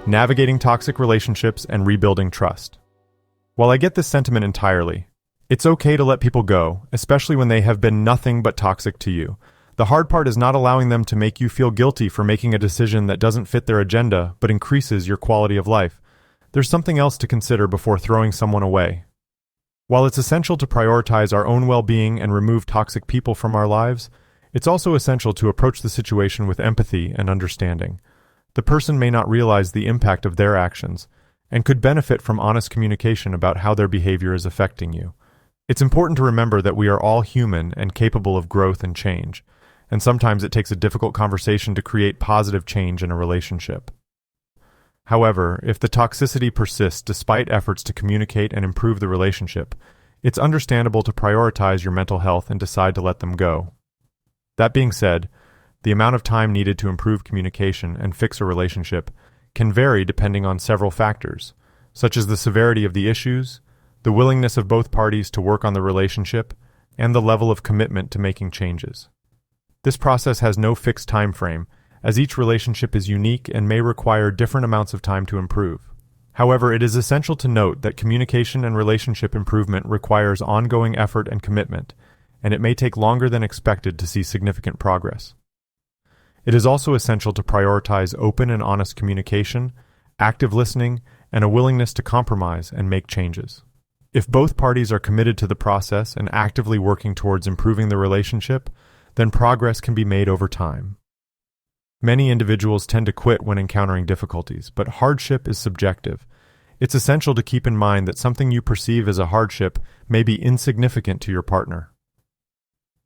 navigating toxic relationships and rebuilding trust. While I get this sentiment entirely, it's okay to let people go, especially when they have been nothing but toxic to you. The hard part is not allowing them to make you feel guilty for making a decision that doesn't fit their agenda but increases your quality of life. There's something else to consider before throwing someone away. While it's essential to prioritize our own well-being and remove toxic people from our lives, it's also essential to approach the situation with empathy and understanding. The person may not realize the impact of their actions and could benefit from honest communication about how their behavior is affecting you. It's important to remember that we are all human and capable of growth and change, and sometimes it takes a difficult conversation to create positive change in a relationship. However, if the toxicity persists despite efforts to communicate and improve the relationship, it's understandable to prioritize your mental health and decide to let them go. That being said, the amount of time needed to improve communication and fix a relationship can vary depending on several factors, such as the severity of the issues, the willingness of both parties to work on the relationship, and the level of commitment to making changes. This process has no fixed time frame, as each relationship is unique and may require different amounts of time to improve. However, it is essential to note that communication and relationship improvement requires ongoing effort and commitment, and it may take longer than expected to see significant progress. It is also essential to prioritize open and honest communication, active listening, and a willingness to compromise and make changes. If both parties are committed to the process and actively working towards improving the relationship, then progress can be made over time. Many individuals tend to quit when encountering difficulties, but hardship is subjective. It's essential to keep in mind that something you perceive as a hardship may be insignificant to your partner.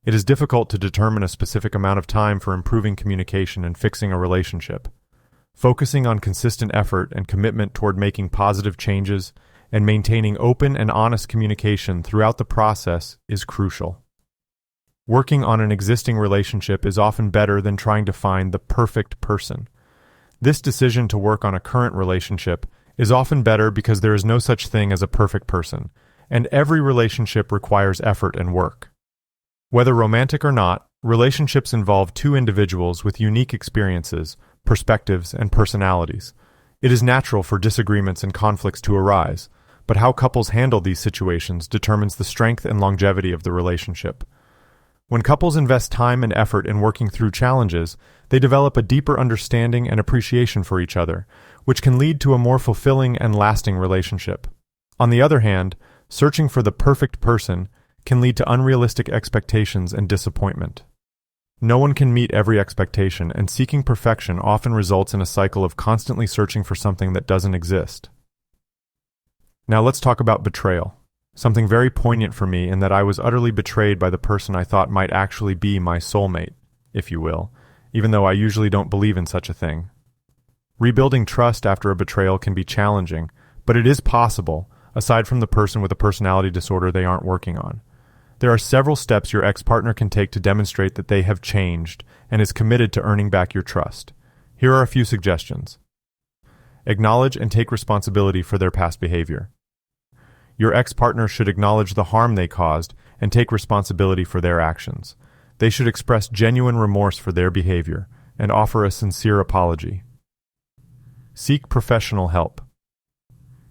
It is difficult to determine a specific amount of time for improving communication and fixing a relationship. Focusing on consistent effort and commitment toward making positive changes and maintaining open and honest communication throughout the process is crucial. Working on an existing relationship is often better than trying to find the perfect person. This decision to work on a current relationship is often better because there is no such thing as a perfect person, and every relationship requires effort and work. Whether romantic or not, relationships involve two individuals with unique experiences, perspectives, and personalities. It is natural for disagreements and conflicts to arise, but how couples handle these situations determines the strength and longevity of the relationship. When couples invest time and effort in working through challenges, they develop a deeper understanding and appreciation for each other, which can lead to a more fulfilling and lasting relationship. On the other hand, searching for the perfect person can lead to unrealistic expectations and disappointment. No one can meet every expectation, and seeking perfection often results in a cycle of constantly searching for something that doesn't exist. Now let's talk about betrayal. Something very poignant for me in that I was utterly betrayed by the person I thought might actually be my soulmate, if you will, even though I usually don't believe in such a thing. Rebuilding trust after a betrayal can be challenging, but it is possible, aside from the person with a personality disorder they aren't working on. There are several steps your ex-partner can take to demonstrate that they have changed and is committed to earning back your trust. Here are a few suggestions. Acknowledge and take responsibility for their past behavior. Your ex-partner should acknowledge the harm they caused and take responsibility for their actions. They should express genuine remorse for their behavior and offer a sincere apology. Seek professional help.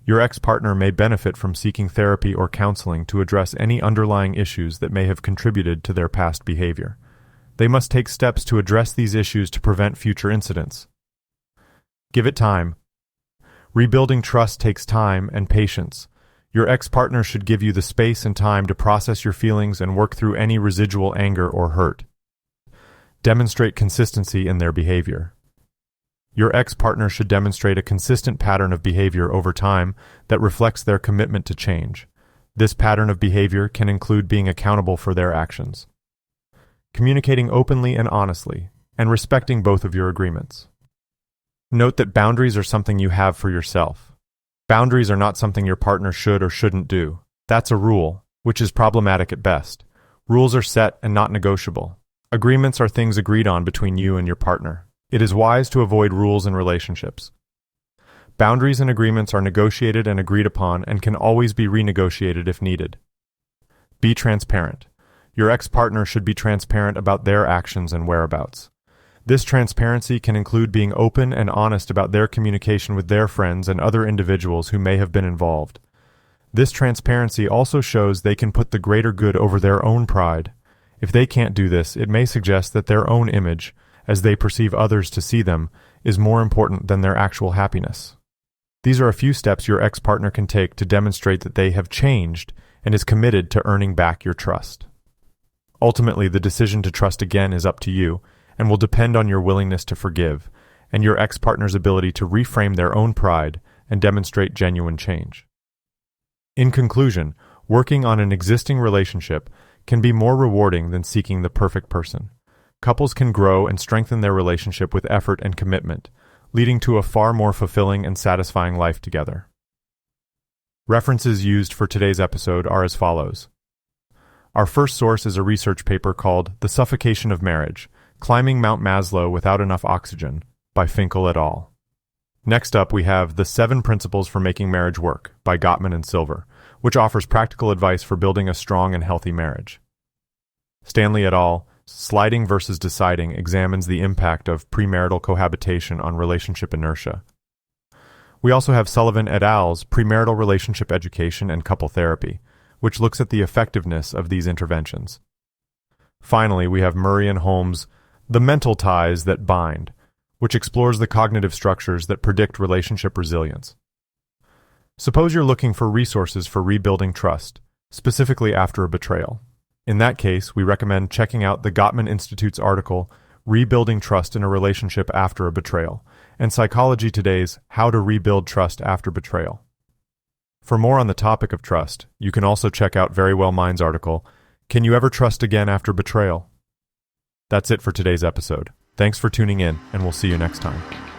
Your ex-partner may benefit from seeking therapy or counseling to address any underlying issues that may have contributed to their past behavior. They must take steps to address these issues to prevent future incidents. Give it time. Rebuilding trust takes time and patience. Your ex-partner should give you the space and time to process your feelings and work through any residual anger or hurt. Demonstrate consistency in their behavior. Your ex-partner should demonstrate a consistent pattern of behavior over time that reflects their commitment to change. This pattern of behavior can include being accountable for their actions, communicating openly and honestly, and respecting both of your agreements. Note that boundaries are something you have for yourself. Boundaries are not something your partner should or shouldn't do. That's a rule, which is problematic at best. Rules are set and not negotiable. Agreements are things agreed on between you and your partner. It is wise to avoid rules in relationships. Boundaries and agreements are negotiated and agreed upon and can always be renegotiated if needed. Be transparent. Your ex-partner should be transparent about their actions and whereabouts. This transparency can include being open and honest about their communication with their friends and other individuals who may have been involved. This transparency also shows they can put the greater good over their own pride. If they can't do this, it may suggest that their own image, as they perceive others to see them, is more important than their actual happiness. These are a few steps your ex-partner can take to demonstrate that they have changed and is committed to earning back your trust. Ultimately, the decision to trust again is up to you and will depend on your willingness to forgive and your ex-partner's ability to reframe their own pride and demonstrate genuine change. In conclusion, working on an existing relationship can be more rewarding than seeking the perfect person. Couples can grow and strengthen their relationship with effort and commitment, leading to a far more fulfilling and satisfying life together. References used for today's episode are as follows. Our first source is a research paper called The Suffocation of Marriage: Climbing Mount Maslow Without Enough Oxygen by Finkel et al. Next up, we have The 7 Principles for Making Marriage Work by Gottman and Silver, which offers practical advice for building a strong and healthy marriage. Stanley et al. Sliding versus Deciding examines the impact of premarital cohabitation on relationship inertia. We also have Sullivan et al.'s Premarital Relationship Education and Couple Therapy, which looks at the effectiveness of these interventions. Finally, we have Murray and Holmes' The Mental Ties That Bind, which explores the cognitive structures that predict relationship resilience. Suppose you're looking for resources for rebuilding trust, specifically after a betrayal. In that case, we recommend checking out the Gottman Institute's article, Rebuilding Trust in a Relationship After a Betrayal, and Psychology Today's How to Rebuild Trust After Betrayal. For more on the topic of trust, you can also check out Very Well Mind's article, Can You Ever Trust Again After Betrayal? That's it for today's episode. Thanks for tuning in, and we'll see you next time.